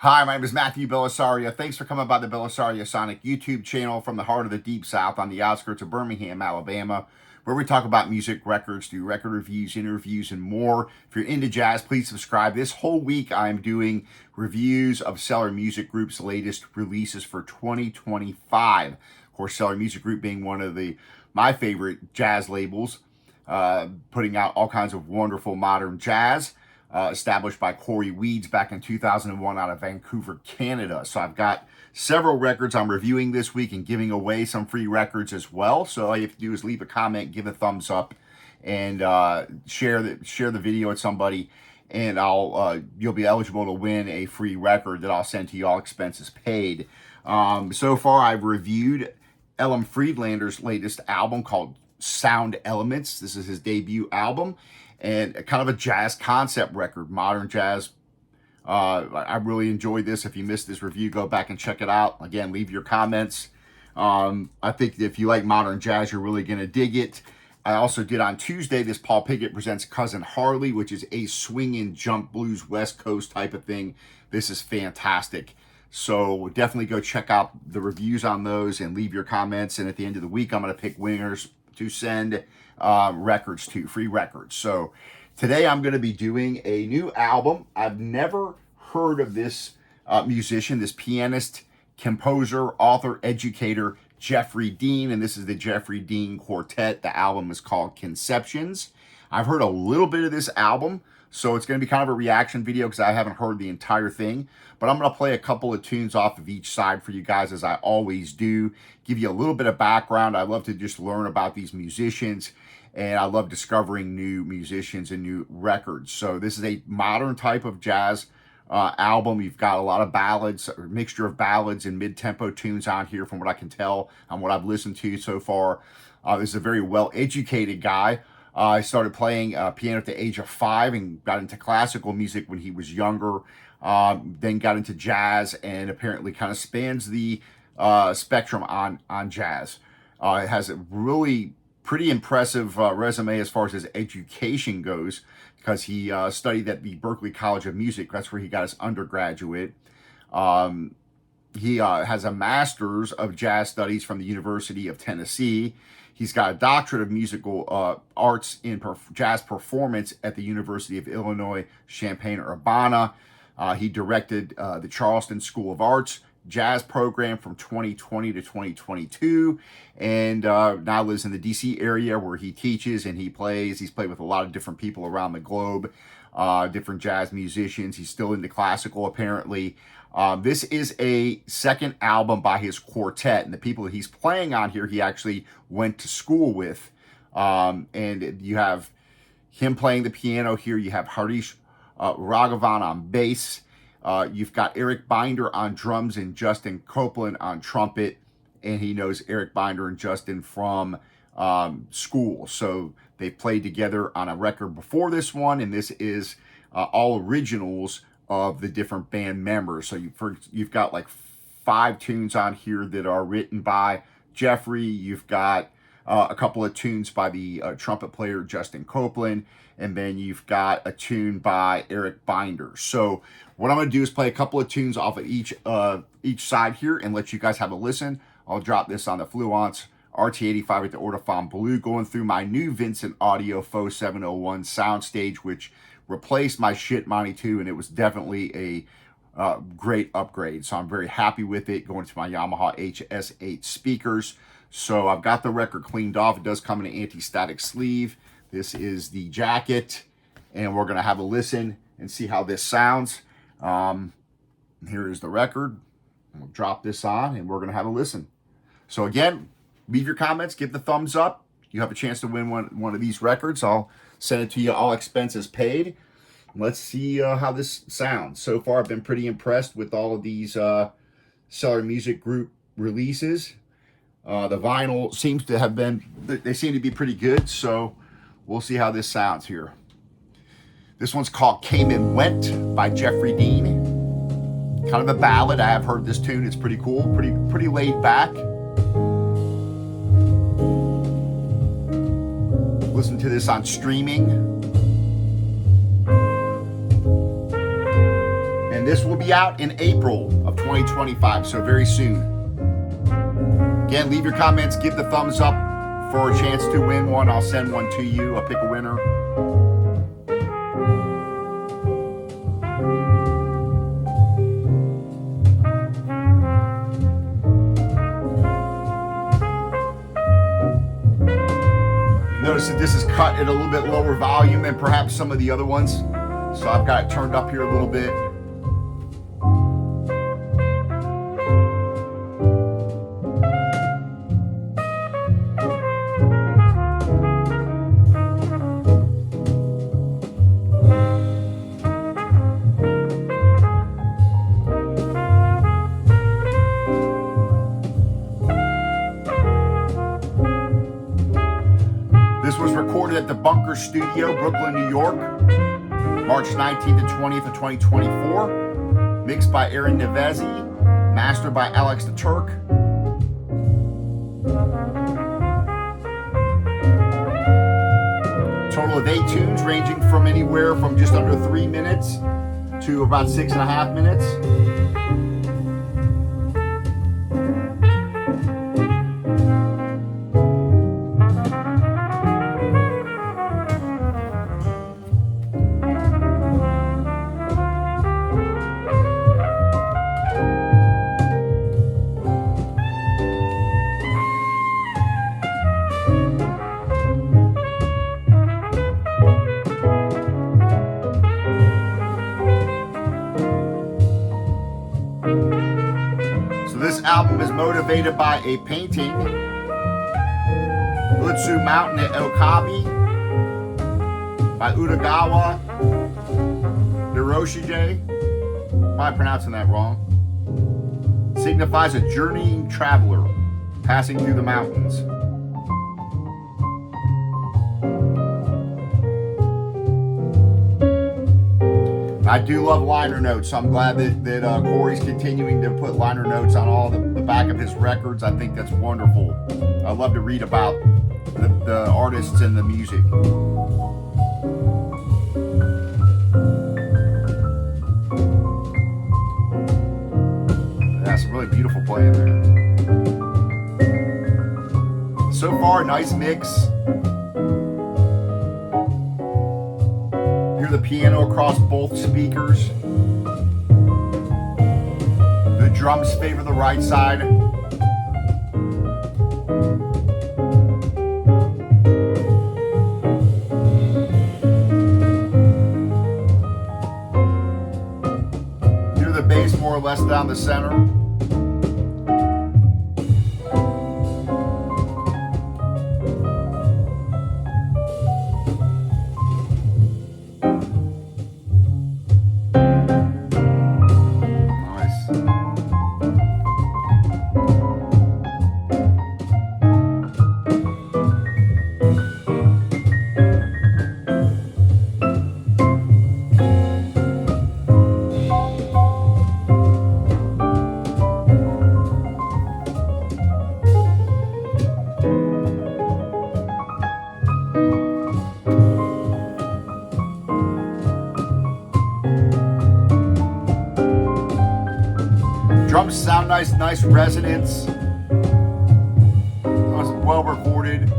Hi, my name is Matthew Bellisario. Thanks for coming by the BellisarioSonic YouTube channel from the heart of the Deep South on the outskirts of Birmingham, Alabama, where we talk about music, records, do record reviews, interviews, and more. If you're into jazz, please subscribe. This whole week, I'm doing reviews of Cellar Music Group's latest releases for 2025. Of course, Cellar Music Group being one of my favorite jazz labels, putting out all kinds of wonderful modern jazz. Established by Corey Weeds back in 2001 out of Vancouver, Canada. So I've got several records I'm reviewing this week and giving away some free records as well. So all you have to do is leave a comment, give a thumbs up, and share the video with somebody, and you'll be eligible to win a free record that I'll send to you, all expenses paid. So far, I've reviewed Ellen Friedlander's latest album called Sound Elements. This is his debut album, and kind of a jazz concept record, modern jazz. I really enjoyed this. If you missed this review, go back and check it out. Again, leave your comments. I think if you like modern jazz, you're really going to dig it. I also did on Tuesday, this Paul Pickett Presents Cousin Harley, which is a swinging jump blues West Coast type of thing. This is fantastic. So definitely go check out the reviews on those and leave your comments. And at the end of the week, I'm going to pick winners to send records to, free records. So today I'm going to be doing a new album. I've never heard of this musician, this pianist, composer, author, educator, Geoffrey Dean, and this is the Geoffrey Dean Quartet. The album is called Conceptions. I've heard a little bit of this album, so it's going to be kind of a reaction video because I haven't heard the entire thing. But I'm going to play a couple of tunes off of each side for you guys, as I always do. Give you a little bit of background. I love to just learn about these musicians, and I love discovering new musicians and new records. So this is a modern type of jazz album. You've got a lot of ballads, a mixture of ballads and mid-tempo tunes on here from what I can tell and what I've listened to so far. This is a very well-educated guy. I started playing piano at the age of 5 and got into classical music when he was younger. Then got into jazz, and apparently kind of spans the spectrum on jazz. It has a really pretty impressive resume as far as his education goes, because he studied at the Berklee College of Music. That's where he got his undergraduate. He has a master's of jazz studies from the University of Tennessee. He's got a doctorate of musical arts in jazz performance at the University of Illinois, Champaign-Urbana. He directed the Charleston School of Arts jazz program from 2020 to 2022, and now lives in the DC area where he teaches and he plays. He's played with a lot of different people around the globe, different jazz musicians. He's still into classical, apparently. This is a second album by his quartet, and the people that he's playing on here, he actually went to school with. And you have him playing the piano here. You have Harish Raghavan on bass. You've got Eric Binder on drums and Justin Copeland on trumpet. And he knows Eric Binder and Justin from school. So they played together on a record before this one, and this is all originals of the different band members. So you've got like 5 tunes on here that are written by Geoffrey. You've got a couple of tunes by the trumpet player Justin Copeland, and then you've got a tune by Eric Binder. So what I'm going to do is play a couple of tunes off of each side here and let you guys have a listen. I'll drop this on the Fluence RT85 at the Ortofon Blue, going through my new Vincent Audio Faux 701 soundstage, which replaced my shit Monty 2, and it was definitely a great upgrade. So I'm very happy with it, going to my Yamaha HS8 speakers. So I've got the record cleaned off. It does come in an anti-static sleeve. This is the jacket, and we're going to have a listen and see how this sounds. Here is the record. We'll drop this on, and we're going to have a listen. So again, leave your comments, give the thumbs up. You have a chance to win one of these records. I'll send it to you, all expenses paid. Let's see how this sounds. So far, I've been pretty impressed with all of these Cellar Music Group releases. The vinyl seems to have been, they seem to be pretty good, so we'll see how this sounds here. This one's called Came and Went by Geoffrey Dean. Kind of a ballad. I have heard this tune. It's pretty cool, pretty laid back. Listen to this on streaming. And And this will be out in April of 2025, so very soon. Again, leave your comments, give the thumbs up for a chance to win one. I'll send one to you. I'll pick a winner. Notice that this is cut at a little bit lower volume than perhaps some of the other ones. So I've got it turned up here a little bit. This was recorded at the Bunker Studio, Brooklyn, New York, March 19th to 20th of 2024. Mixed by Aaron Nevezie, mastered by Alex De Turk. Total of 8 tunes, ranging from anywhere from just under 3 minutes to about 6.5 minutes. This album is motivated by a painting, Utsu Mountain at Okabe by Utagawa Hiroshige. Probably pronouncing that wrong. Signifies a journeying traveler passing through the mountains. I do love liner notes, so I'm glad that Corey's continuing to put liner notes on all the back of his records. I think that's wonderful. I love to read about the artists and the music. That's really beautiful playing there. So far, nice mix. The piano across both speakers. The drums favor the right side. Hear the bass more or less down the center. Drums sound nice resonance. It was well recorded.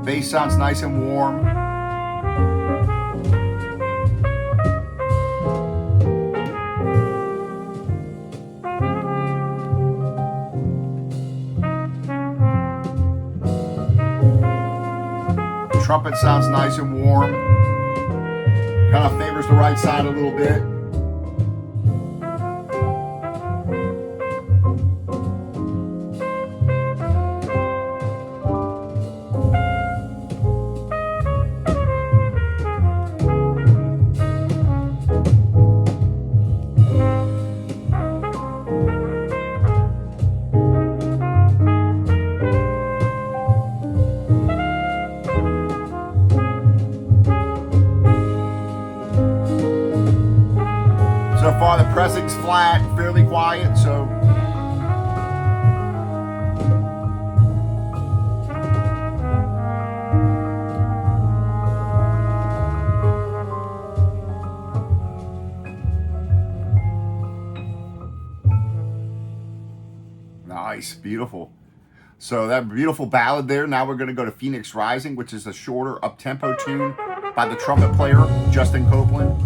Bass sounds nice and warm. Trumpet sounds nice and warm. Kind of favors the right side a little bit. So far the pressing's flat, fairly quiet, so Nice, beautiful. So that beautiful ballad there. Now we're going to go to Phoenix Rising, which is a shorter up-tempo tune by the trumpet player, Justin Copeland.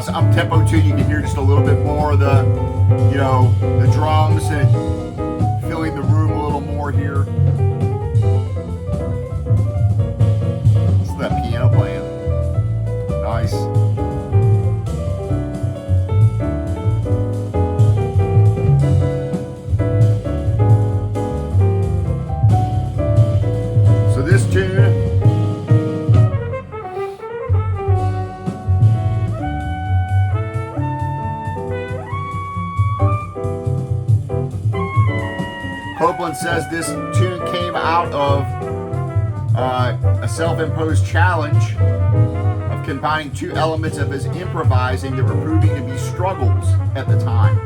Up-tempo tune, you can hear just a little bit more of the, you know, the drums and filling the room a little more here. This is that piano playing. Nice. So this tune, Copeland says this tune came out of a self-imposed challenge of combining two elements of his improvising that were proving to be struggles at the time.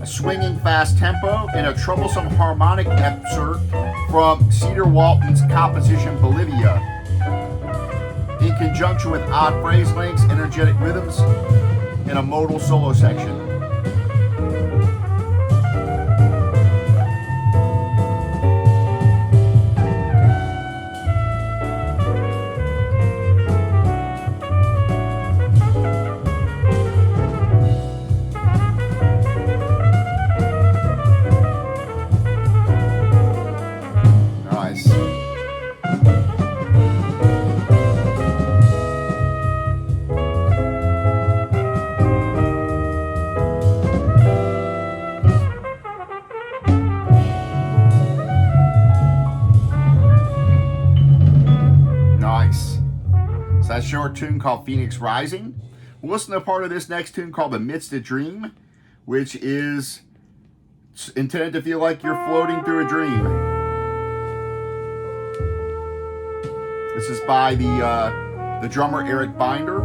A swinging fast tempo and a troublesome harmonic excerpt from Cedar Walton's composition Bolivia, in conjunction with odd phrase lengths, energetic rhythms, and a modal solo section. That short tune called Phoenix Rising. We'll listen to a part of this next tune called Amidst a Dream, which is intended to feel like you're floating through a dream. This is by the drummer Eric Binder.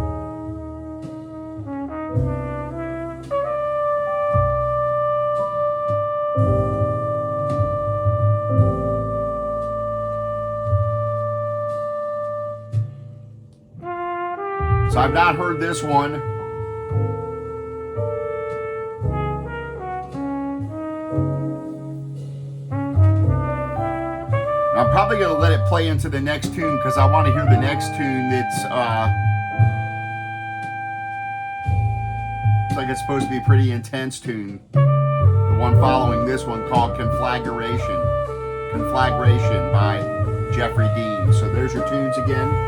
So I've not heard this one. I'm probably going to let it play into the next tune because I want to hear the next tune that's looks like it's supposed to be a pretty intense tune. The one following this one called Conflagration. Conflagration by Geoffrey Dean. So there's your tunes again.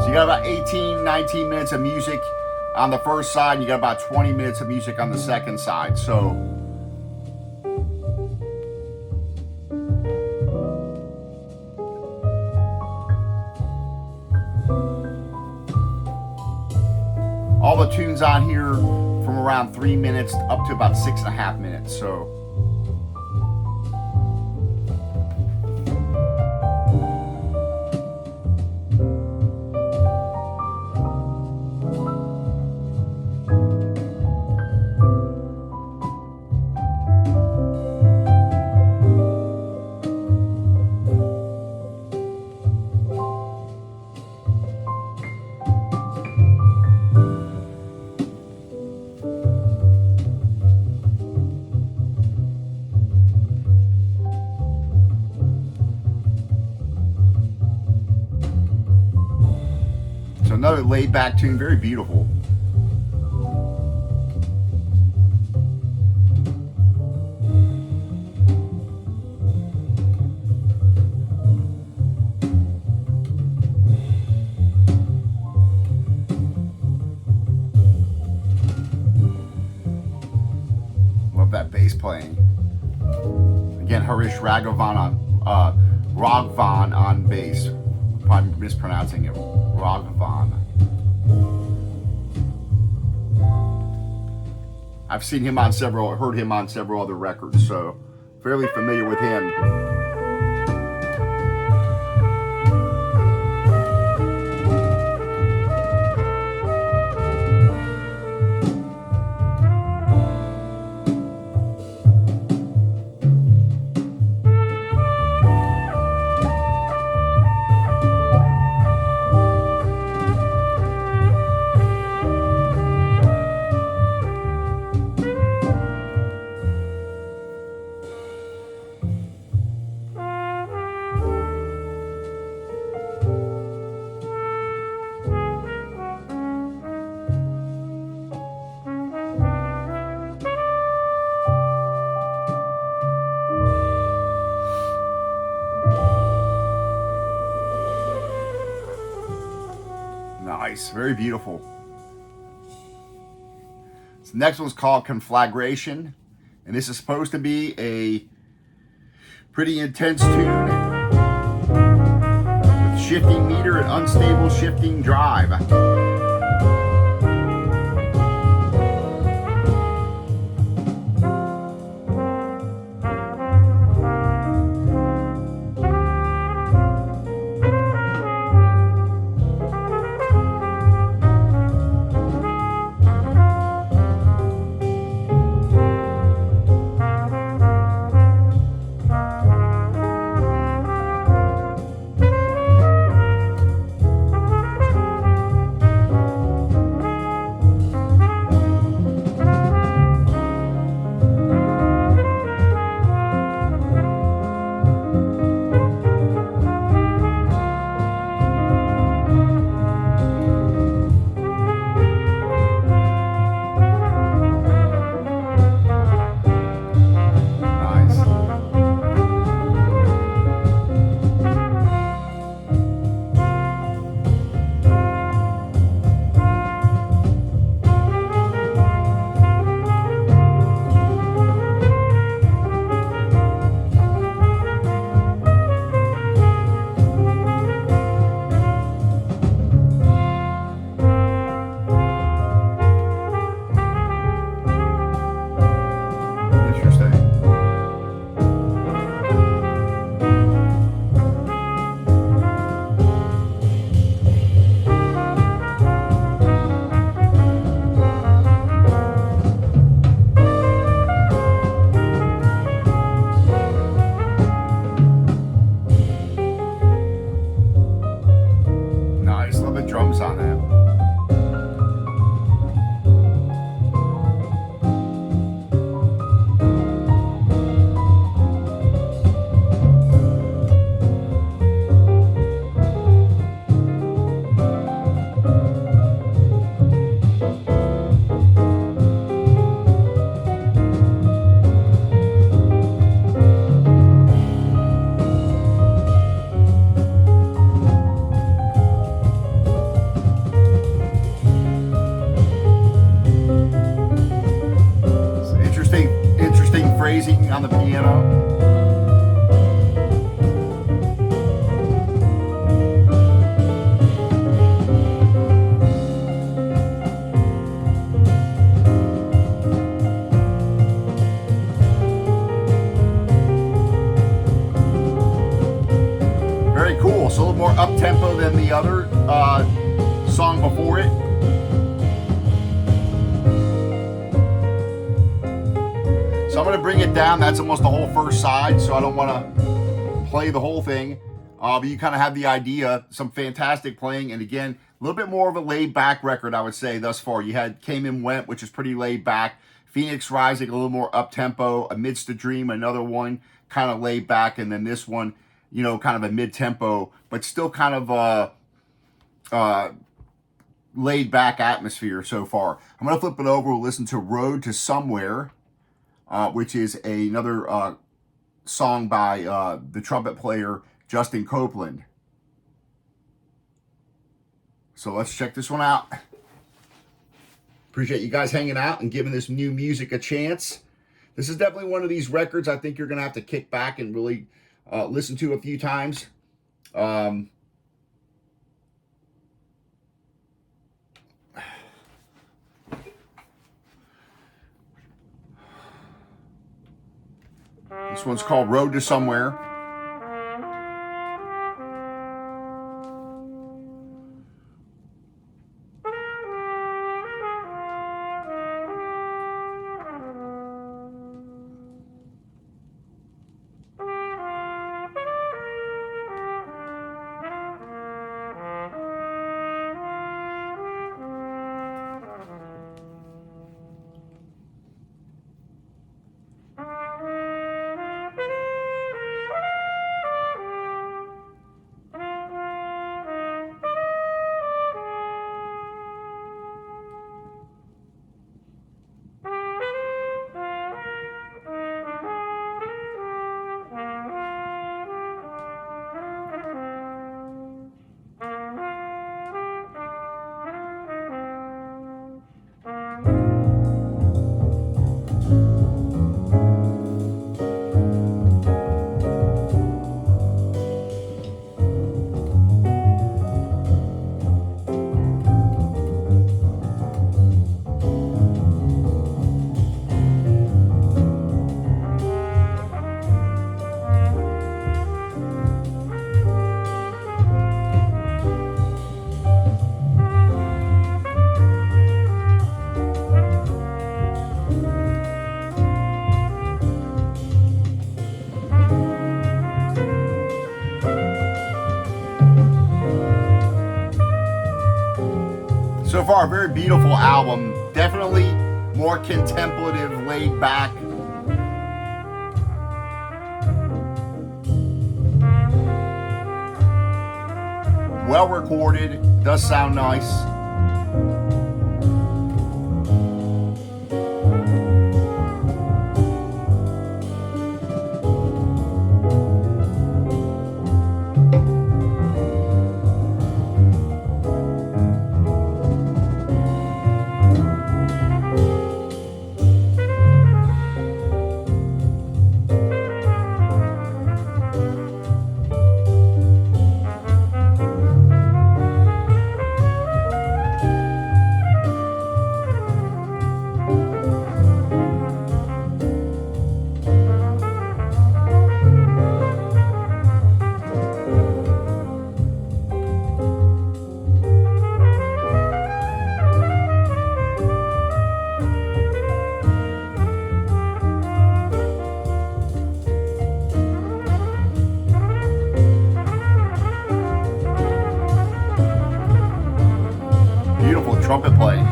You got about 18, 19 minutes of music on the first side, and you got about 20 minutes of music on the second side. So all the tunes on here from around 3 minutes up to about 6.5 minutes. So another laid back tune, very beautiful. Love that bass playing. Again, Harish Raghavan on bass. I'm mispronouncing it. Raghavan. I've seen him on heard him on several other records, so fairly familiar with him. Nice, very beautiful. So the next one's called Conflagration, and this is supposed to be a pretty intense tune with shifting meter and unstable shifting drive. On the piano. Very cool. So a little more up-tempo than the other song before it. So I'm going to bring it down. That's almost the whole first side, so I don't want to play the whole thing. But you kind of have the idea. Some fantastic playing. And again, a little bit more of a laid-back record, I would say, thus far. You had Came and Went, which is pretty laid-back. Phoenix Rising, a little more up-tempo. Amidst a Dream, another one, kind of laid-back. And then this one, you know, kind of a mid-tempo, but still kind of laid back atmosphere so far. I'm going to flip it over. We'll listen to Road to Somewhere, which is another song by the trumpet player Justin Copeland. So let's check this one out. Appreciate you guys hanging out and giving this new music a chance. This is definitely one of these records I think you're going to have to kick back and really listen to a few times. This one's called Road to Somewhere. So far, a very beautiful album. Definitely more contemplative, laid back. Well recorded, does sound nice. Beautiful trumpet playing.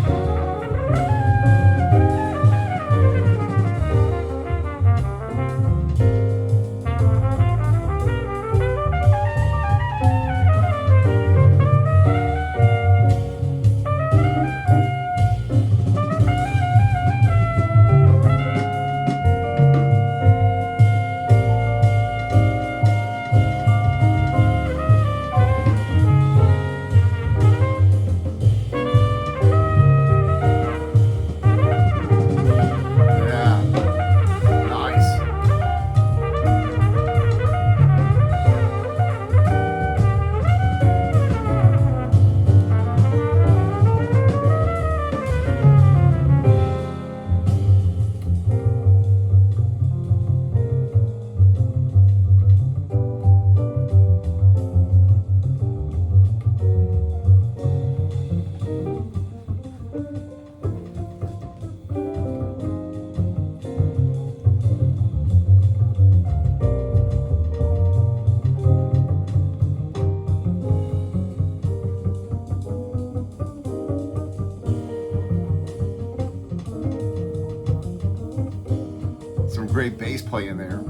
Great bass playing there.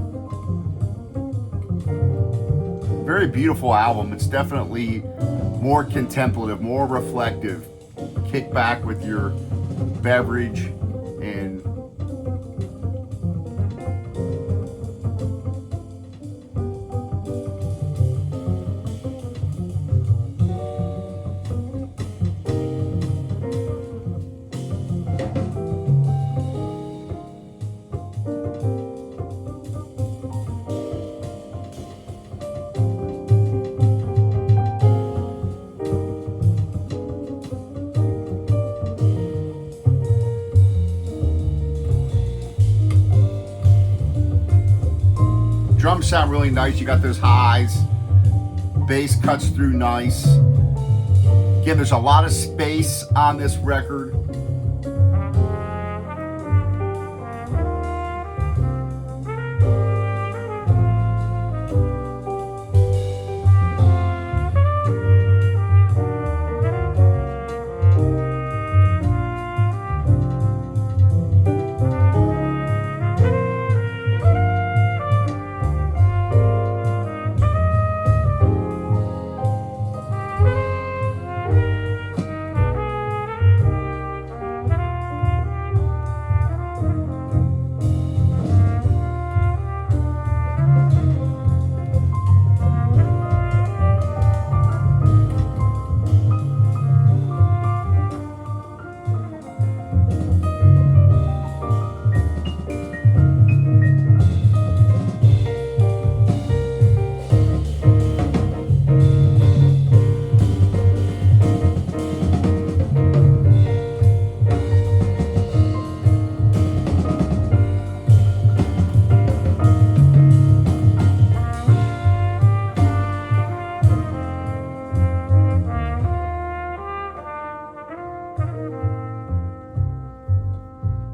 Very beautiful album. It's definitely more contemplative, more reflective. kick back with your beverage and drums sound really nice. You got those highs, bass cuts through nice. Again, there's a lot of space on this record.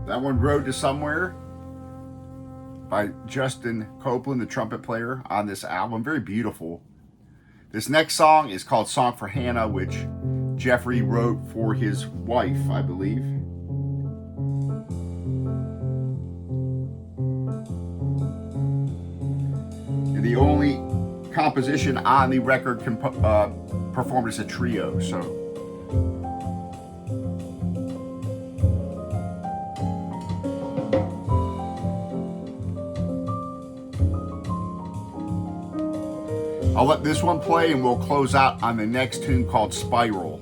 That one, Road to Somewhere, by Justin Copeland, the trumpet player on this album. Very beautiful. This next song is called Song for Hannah, which Geoffrey wrote for his wife, I believe. And the only composition on the record performed as a trio, so. I'll let this one play and we'll close out on the next tune called Spiral.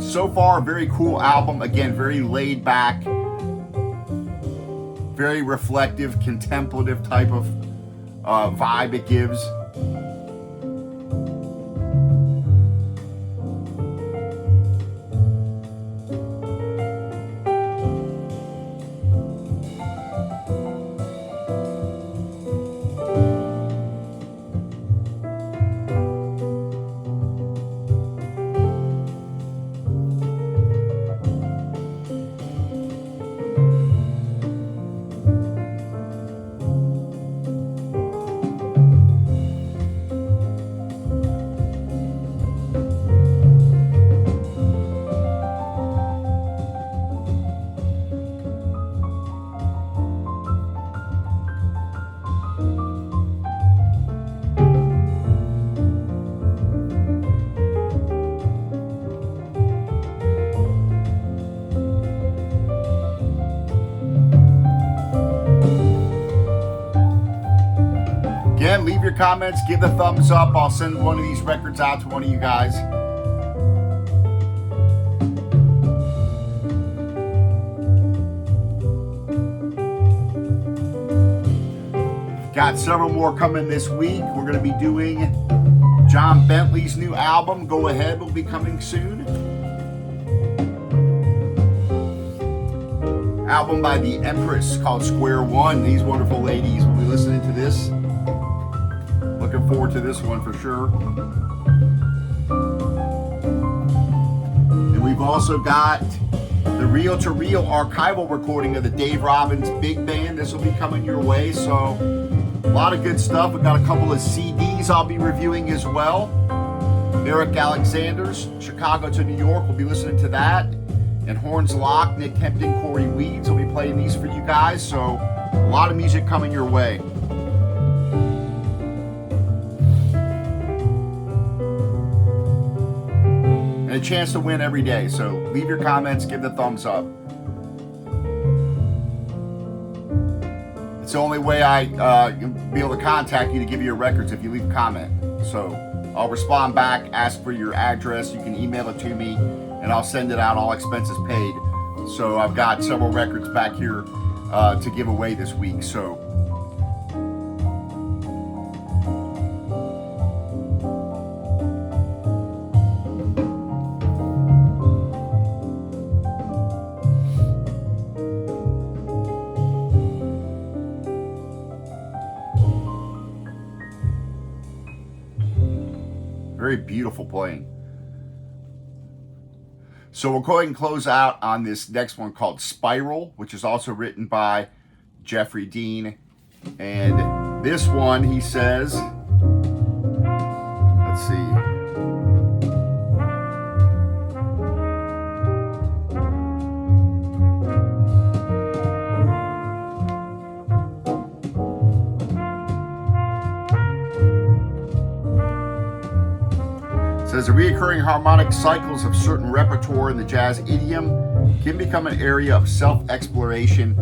So far, a very cool album. Again, very laid back, very reflective, contemplative type of vibe it gives. Leave your comments, give the thumbs up. I'll send one of these records out to one of you guys. Got several more coming this week. We're going to be doing John Bentley's new album, Go Ahead, will be coming soon. Album by the Empress called Square One. These wonderful ladies will be listening to this. Looking forward to this one for sure. And we've also got the reel-to-reel archival recording of the Dave Robbins Big Band. This will be coming your way, so a lot of good stuff. We've got a couple of CDs I'll be reviewing as well. Eric Alexander's Chicago to New York, we'll be listening to that. and Horns Lock, Nick Kempton, Corey Weeds will be playing these for you guys. So a lot of music coming your way. And a chance to win every day. So leave your comments, give the thumbs up. It's the only way I be able to contact you to give you your records if you leave a comment. So I'll respond back, ask for your address. You can email it to me, and I'll send it out, all expenses paid. So I've got several records back here to give away this week. So very beautiful playing. So we'll go ahead and close out on this next one called Spiral, which is also written by Geoffrey Dean. And this one, he says, let's see. Says the reoccurring harmonic cycles of certain repertoire in the jazz idiom can become an area of self-exploration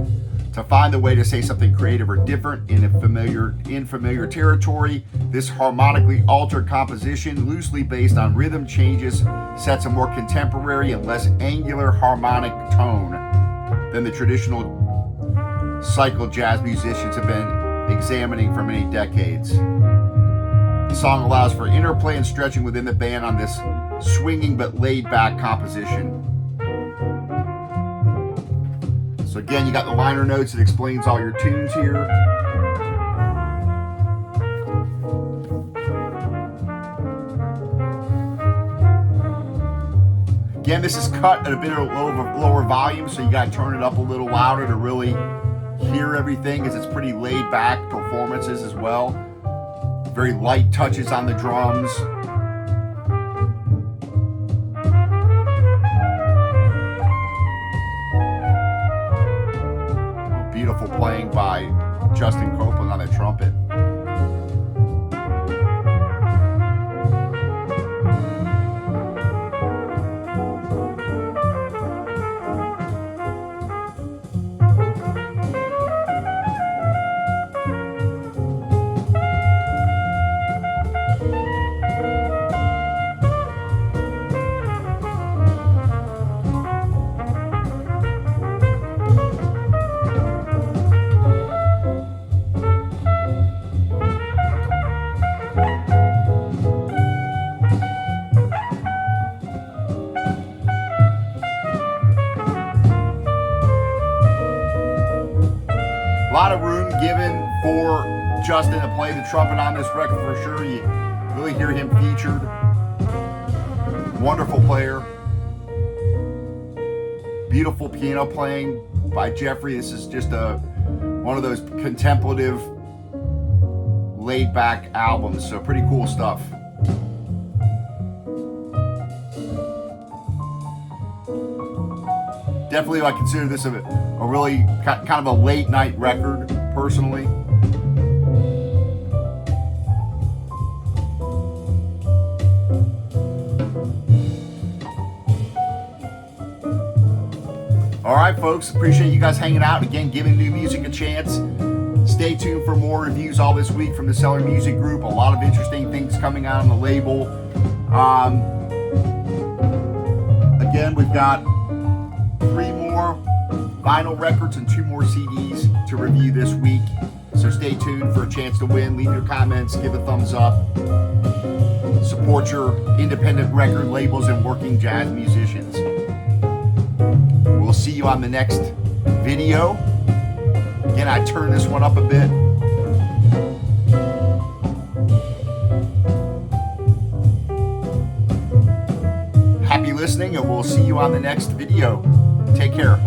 to find the way to say something creative or different in familiar territory. This harmonically altered composition, loosely based on rhythm changes, sets a more contemporary and less angular harmonic tone than the traditional cycle jazz musicians have been examining for many decades. The song allows for interplay and stretching within the band on this swinging but laid-back composition. So again, you got the liner notes that explains all your tunes here. Again, this is cut at a bit of a lower volume, so you got to turn it up a little louder to really hear everything, because it's pretty laid-back performances as well. Very light touches on the drums. Beautiful playing by Justin Copeland on the trumpet. A lot of room given for Justin to play the trumpet on this record for sure. You really hear him featured. Wonderful player. Beautiful piano playing by Geoffrey. This is just one of those contemplative, laid-back albums. So pretty cool stuff. Definitely, I consider this a really kind of a late night record, personally. All right, folks, appreciate you guys hanging out. Again, giving new music a chance. Stay tuned for more reviews all this week from the Cellar Music Group. A lot of interesting things coming out on the label. Again, we've got 3 more vinyl records and 2 more CDs to review this week. So stay tuned for a chance to win. Leave your comments, give a thumbs up. Support your independent record labels and working jazz musicians. We'll see you on the next video. Again, I turned this one up a bit. Happy listening, and we'll see you on the next video. Take care.